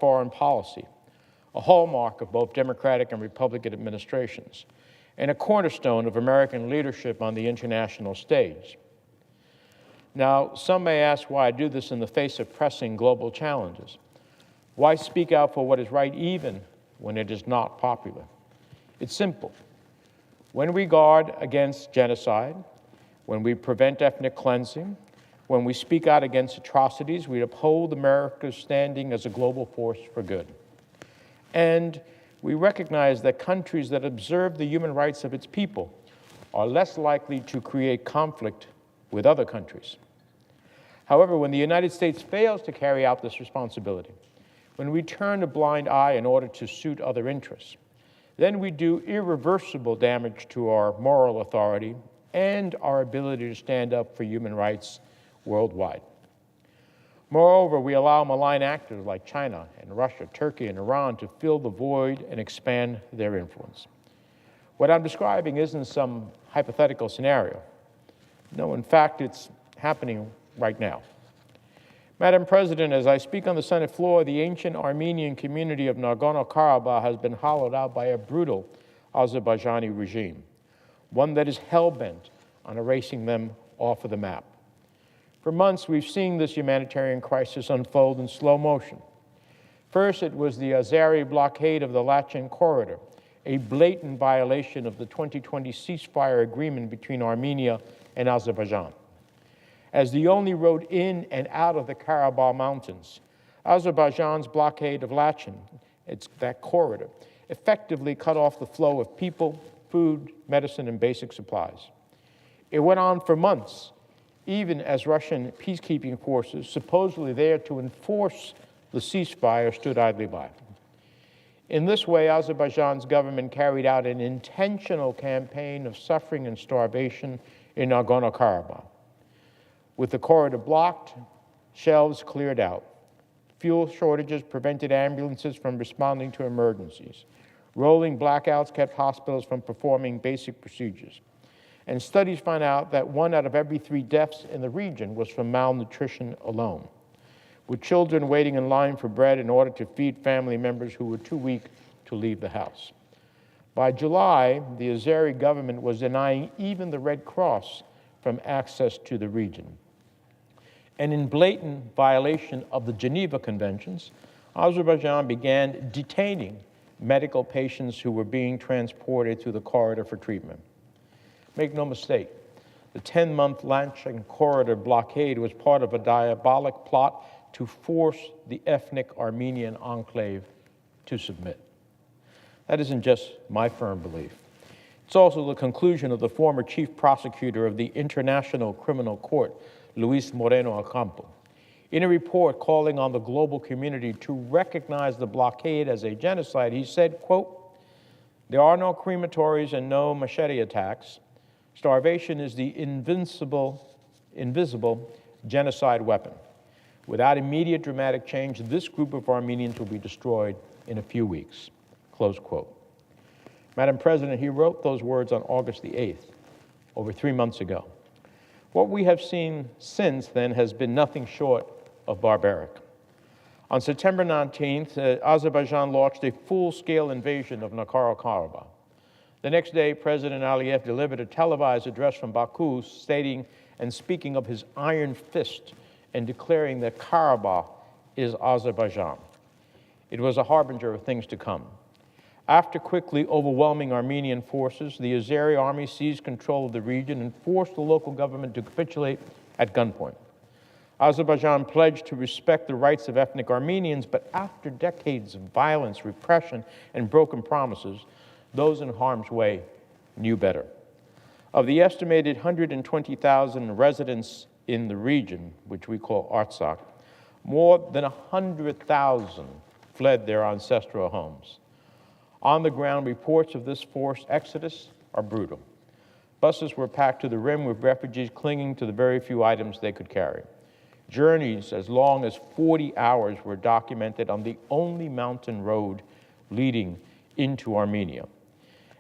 foreign policy, a hallmark of both Democratic and Republican administrations, and a cornerstone of American leadership on the international stage. Now, some may ask why I do this in the face of pressing global challenges. Why speak out for what is right even when it is not popular? It's simple. When we guard against genocide, when we prevent ethnic cleansing, when we speak out against atrocities, we uphold America's standing as a global force for good. And we recognize that countries that observe the human rights of its people are less likely to create conflict with other countries. However, when the United States fails to carry out this responsibility, when we turn a blind eye in order to suit other interests, then we do irreversible damage to our moral authority and our ability to stand up for human rights worldwide. Moreover, we allow malign actors like China and Russia, Turkey, and Iran to fill the void and expand their influence. What I'm describing isn't some hypothetical scenario. No, in fact, it's happening right now. Madam President, as I speak on the Senate floor, the ancient Armenian community of Nagorno-Karabakh has been hollowed out by a brutal Azerbaijani regime, one that is hell-bent on erasing them off of the map. For months, we've seen this humanitarian crisis unfold in slow motion. First, it was the Azeri blockade of the Lachen corridor, a blatant violation of the 2020 ceasefire agreement between Armenia and Azerbaijan. As the only road in and out of the Karabakh Mountains, Azerbaijan's blockade of Lachen, that corridor, effectively cut off the flow of people, food, medicine, and basic supplies. It went on for months, even as Russian peacekeeping forces, supposedly there to enforce the ceasefire, stood idly by. In this way, Azerbaijan's government carried out an intentional campaign of suffering and starvation in Nagorno-Karabakh. With the corridor blocked, shelves cleared out. Fuel shortages prevented ambulances from responding to emergencies. Rolling blackouts kept hospitals from performing basic procedures. And studies found out that 1 out of every 3 deaths in the region was from malnutrition alone, with children waiting in line for bread in order to feed family members who were too weak to leave the house. By July, the Azeri government was denying even the Red Cross from access to the region. And in blatant violation of the Geneva Conventions, Azerbaijan began detaining medical patients who were being transported through the corridor for treatment. Make no mistake, the 10-month Lachen corridor blockade was part of a diabolic plot to force the ethnic Armenian enclave to submit. That isn't just my firm belief. It's also the conclusion of the former chief prosecutor of the International Criminal Court, Luis Moreno Ocampo. In a report calling on the global community to recognize the blockade as a genocide, he said, quote, "There are no crematories and no machete attacks. Starvation is the invisible genocide weapon. Without immediate dramatic change, this group of Armenians will be destroyed in a few weeks." Close quote. Madam President, he wrote those words on August the 8th, over 3 months ago. What we have seen since then has been nothing short of barbaric. On September 19th, Azerbaijan launched a full-scale invasion of Nagorno-Karabakh. The next day, President Aliyev delivered a televised address from Baku stating and speaking of his iron fist and declaring that Karabakh is Azerbaijan. It was a harbinger of things to come. After quickly overwhelming Armenian forces, the Azeri army seized control of the region and forced the local government to capitulate at gunpoint. Azerbaijan pledged to respect the rights of ethnic Armenians, but after decades of violence, repression, and broken promises, those in harm's way knew better. Of the estimated 120,000 residents in the region, which we call Artsakh, more than 100,000 fled their ancestral homes. On the ground, reports of this forced exodus are brutal. Buses were packed to the rim with refugees clinging to the very few items they could carry. Journeys as long as 40 hours were documented on the only mountain road leading into Armenia.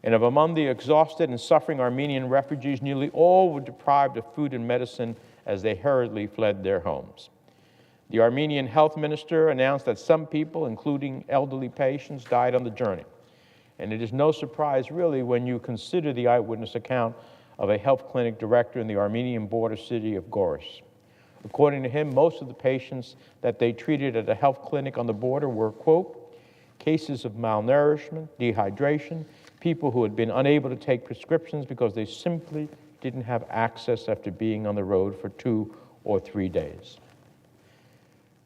And of among the exhausted and suffering Armenian refugees, nearly all were deprived of food and medicine as they hurriedly fled their homes. The Armenian health minister announced that some people, including elderly patients, died on the journey. And it is no surprise, really, when you consider the eyewitness account of a health clinic director in the Armenian border city of Goris. According to him, most of the patients that they treated at a health clinic on the border were, quote, cases of malnourishment, dehydration, people who had been unable to take prescriptions because they simply didn't have access after being on the road for 2 or 3 days.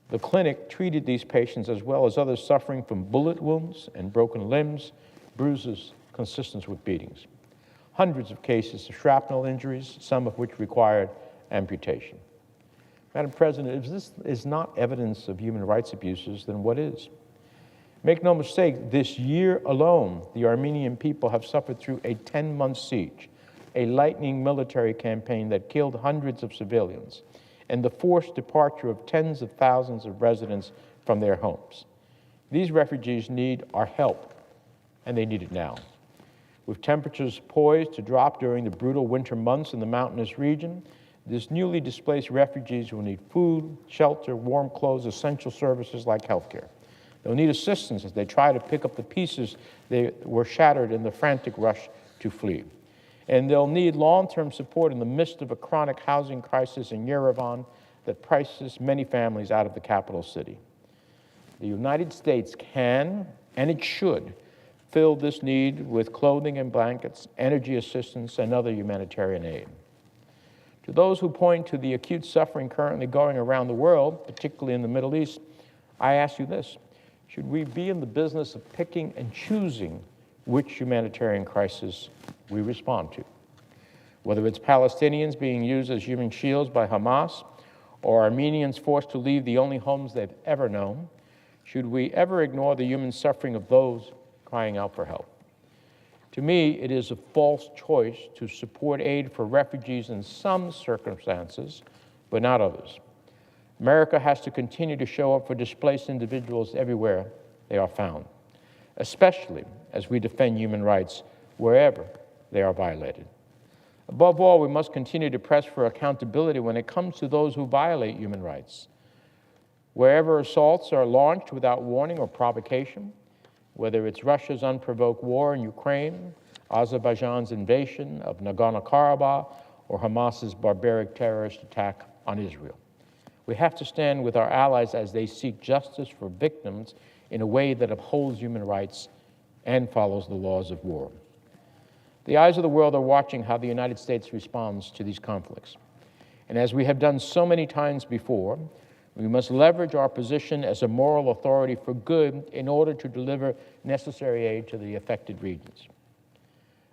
The clinic treated these patients as well as others suffering from bullet wounds and broken limbs, bruises consistent with beatings. Hundreds of cases of shrapnel injuries, some of which required amputation. Madam President, if this is not evidence of human rights abuses, then what is? Make no mistake, this year alone, the Armenian people have suffered through a 10-month siege, a lightning military campaign that killed hundreds of civilians, and the forced departure of tens of thousands of residents from their homes. These refugees need our help, and they need it now. With temperatures poised to drop during the brutal winter months in the mountainous region, these newly displaced refugees will need food, shelter, warm clothes, essential services like healthcare. They'll need assistance as they try to pick up the pieces that were shattered in the frantic rush to flee. And they'll need long-term support in the midst of a chronic housing crisis in Yerevan that presses many families out of the capital city. The United States can, and it should, fill this need with clothing and blankets, energy assistance, and other humanitarian aid. To those who point to the acute suffering currently going around the world, particularly in the Middle East, I ask you this: should we be in the business of picking and choosing which humanitarian crisis we respond to? Whether it's Palestinians being used as human shields by Hamas, or Armenians forced to leave the only homes they've ever known, should we ever ignore the human suffering of those crying out for help? To me, it is a false choice to support aid for refugees in some circumstances, but not others. America has to continue to show up for displaced individuals everywhere they are found, especially as we defend human rights wherever they are violated. Above all, we must continue to press for accountability when it comes to those who violate human rights. Wherever assaults are launched without warning or provocation, whether it's Russia's unprovoked war in Ukraine, Azerbaijan's invasion of Nagorno-Karabakh, or Hamas's barbaric terrorist attack on Israel, we have to stand with our allies as they seek justice for victims in a way that upholds human rights and follows the laws of war. The eyes of the world are watching how the United States responds to these conflicts. And as we have done so many times before, we must leverage our position as a moral authority for good in order to deliver necessary aid to the affected regions.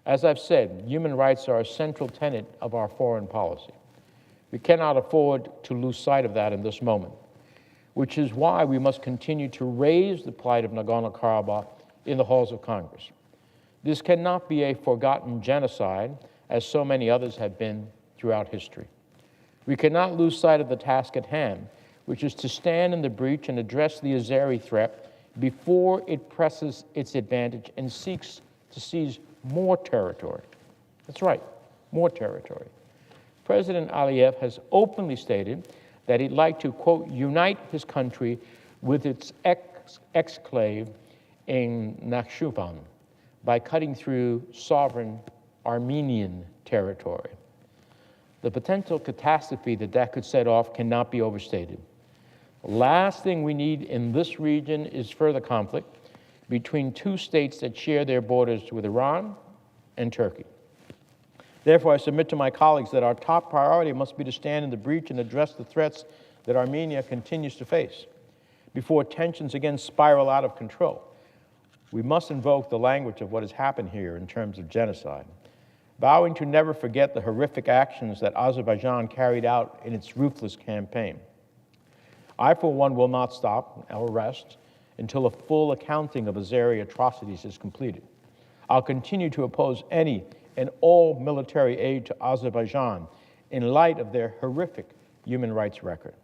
As I've said, human rights are a central tenet of our foreign policy. We cannot afford to lose sight of that in this moment, which is why we must continue to raise the plight of Nagorno-Karabakh in the halls of Congress. This cannot be a forgotten genocide, as so many others have been throughout history. We cannot lose sight of the task at hand, which is to stand in the breach and address the Azeri threat before it presses its advantage and seeks to seize more territory. That's right, more territory. President Aliyev has openly stated that he'd like to, quote, unite his country with its exclave in Nakhchivan by cutting through sovereign Armenian territory. The potential catastrophe that could set off cannot be overstated. The last thing we need in this region is further conflict between two states that share their borders with Iran and Turkey. Therefore, I submit to my colleagues that our top priority must be to stand in the breach and address the threats that Armenia continues to face before tensions again spiral out of control. We must invoke the language of what has happened here in terms of genocide, vowing to never forget the horrific actions that Azerbaijan carried out in its ruthless campaign. I, for one, will not stop or rest until a full accounting of Azeri atrocities is completed. I'll continue to oppose any and all military aid to Azerbaijan in light of their horrific human rights record.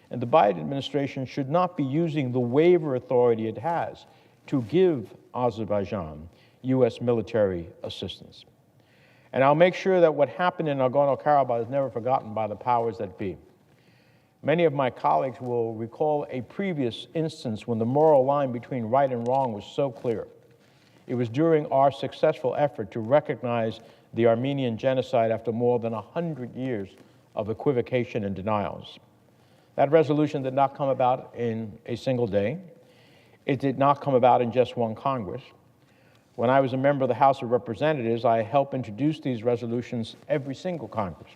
And the Biden administration should not be using the waiver authority it has to give Azerbaijan U.S. military assistance. And I'll make sure that what happened in Nagorno-Karabakh is never forgotten by the powers that be. Many of my colleagues will recall a previous instance when the moral line between right and wrong was so clear. It was during our successful effort to recognize the Armenian genocide after more than 100 years of equivocation and denials. That resolution did not come about in a single day. It did not come about in just one Congress. When I was a member of the House of Representatives, I helped introduce these resolutions every single Congress.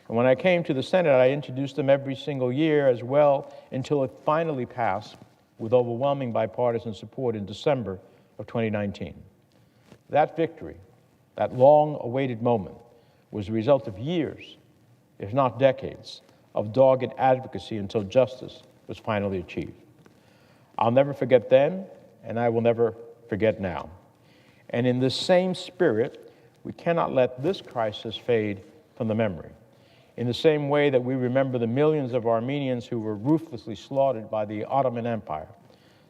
And when I came to the Senate, I introduced them every single year as well until it finally passed with overwhelming bipartisan support in December of 2019. That victory, that long-awaited moment, was the result of years, if not decades, of dogged advocacy until justice was finally achieved. I'll never forget then, and I will never forget now. And in this same spirit, we cannot let this crisis fade from the memory. In the same way that we remember the millions of Armenians who were ruthlessly slaughtered by the Ottoman Empire,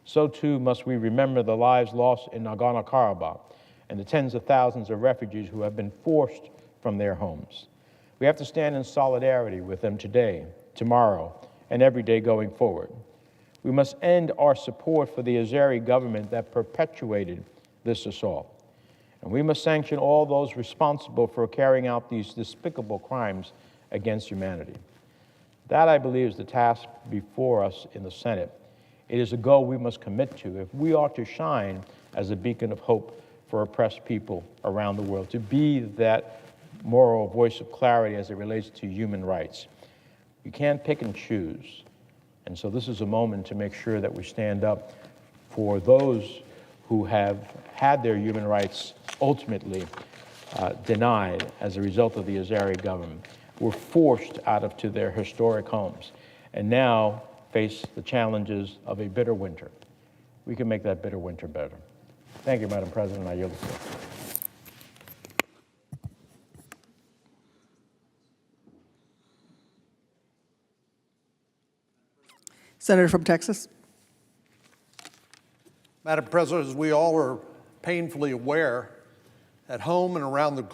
so too must we remember the lives lost in Nagorno-Karabakh and the tens of thousands of refugees who have been forced from their homes. We have to stand in solidarity with them today, tomorrow, and every day going forward. We must end our support for the Azeri government that perpetuated this assault. And we must sanction all those responsible for carrying out these despicable crimes against humanity. That, I believe, is the task before us in the Senate. It is a goal we must commit to if we are to shine as a beacon of hope for oppressed people around the world, to be that moral voice of clarity as it relates to human rights. You can't pick and choose. And so this is a moment to make sure that we stand up for those who have had their human rights ultimately denied as a result of the Azeri government, were forced out of to their historic homes, and now face the challenges of a bitter winter. We can make that bitter winter better. Thank you, Madam President. I yield the floor. Senator from Texas. Madam President, as we all are painfully aware, at home and around the